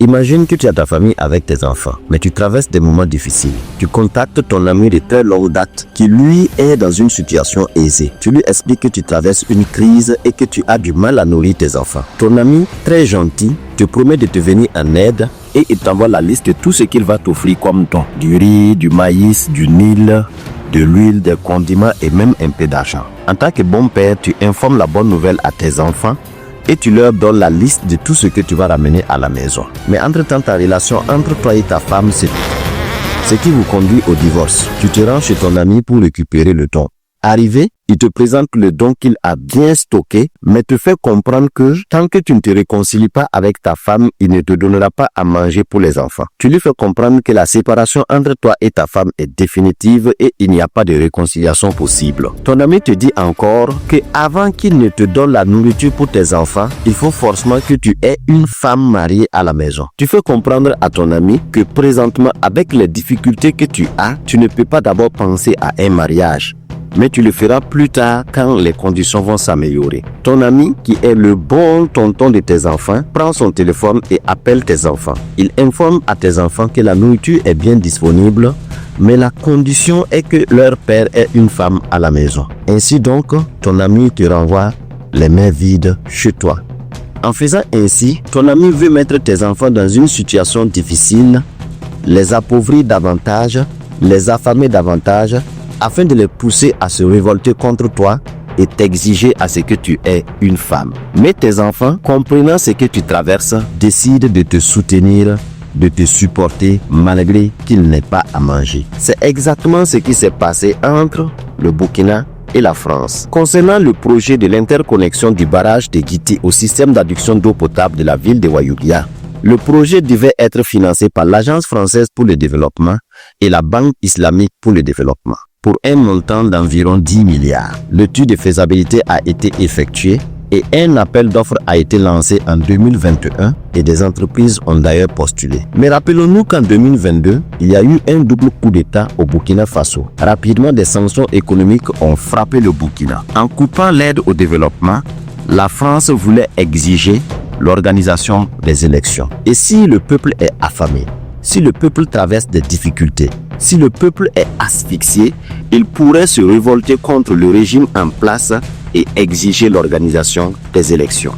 Imagine que tu as ta famille avec tes enfants, mais tu traverses des moments difficiles. Tu contactes ton ami de très longue date qui lui est dans une situation aisée. Tu lui expliques que tu traverses une crise et que tu as du mal à nourrir tes enfants. Ton ami, très gentil, te promet de te venir en aide et il t'envoie la liste de tout ce qu'il va t'offrir comme don. Du riz, du maïs, du Nil, de l'huile, des condiments et même un peu d'argent. En tant que bon père, tu informes la bonne nouvelle à tes enfants et tu leur donnes la liste de tout ce que tu vas ramener à la maison. Mais entre-temps, ta relation entre toi et ta femme, c'est ce qui vous conduit au divorce. Tu te rends chez ton ami pour récupérer le don. Arrivé, il te présente le don qu'il a bien stocké, mais te fait comprendre que tant que tu ne te réconcilies pas avec ta femme, il ne te donnera pas à manger pour les enfants. Tu lui fais comprendre que la séparation entre toi et ta femme est définitive et il n'y a pas de réconciliation possible. Ton ami te dit encore que avant qu'il ne te donne la nourriture pour tes enfants, il faut forcément que tu aies une femme mariée à la maison. Tu fais comprendre à ton ami que présentement, avec les difficultés que tu as, tu ne peux pas d'abord penser à un mariage, mais tu le feras plus tard quand les conditions vont s'améliorer. Ton ami, qui est le bon tonton de tes enfants, prend son téléphone et appelle tes enfants. Il informe à tes enfants que la nourriture est bien disponible, mais la condition est que leur père ait une femme à la maison. Ainsi donc, ton ami te renvoie les mains vides chez toi. En faisant ainsi, ton ami veut mettre tes enfants dans une situation difficile, les appauvrir davantage, les affamer davantage, afin de les pousser à se révolter contre toi et t'exiger à ce que tu aies une femme. Mais tes enfants, comprenant ce que tu traverses, décident de te soutenir, de te supporter malgré qu'il n'ait pas à manger. C'est exactement ce qui s'est passé entre le Burkina et la France. Concernant le projet de l'interconnexion du barrage de Guiti au système d'adduction d'eau potable de la ville de Ouayouguia, le projet devait être financé par l'Agence française pour le développement et la Banque islamique pour le développement, pour un montant d'environ 10 milliards. L'étude de faisabilité a été effectuée et un appel d'offres a été lancé en 2021 et des entreprises ont d'ailleurs postulé. Mais rappelons-nous qu'en 2022, il y a eu un double coup d'État au Burkina Faso. Rapidement, des sanctions économiques ont frappé le Burkina. En coupant l'aide au développement, la France voulait exiger l'organisation des élections. Et si le peuple est affamé, si le peuple traverse des difficultés, si le peuple est asphyxié, il pourrait se révolter contre le régime en place et exiger l'organisation des élections.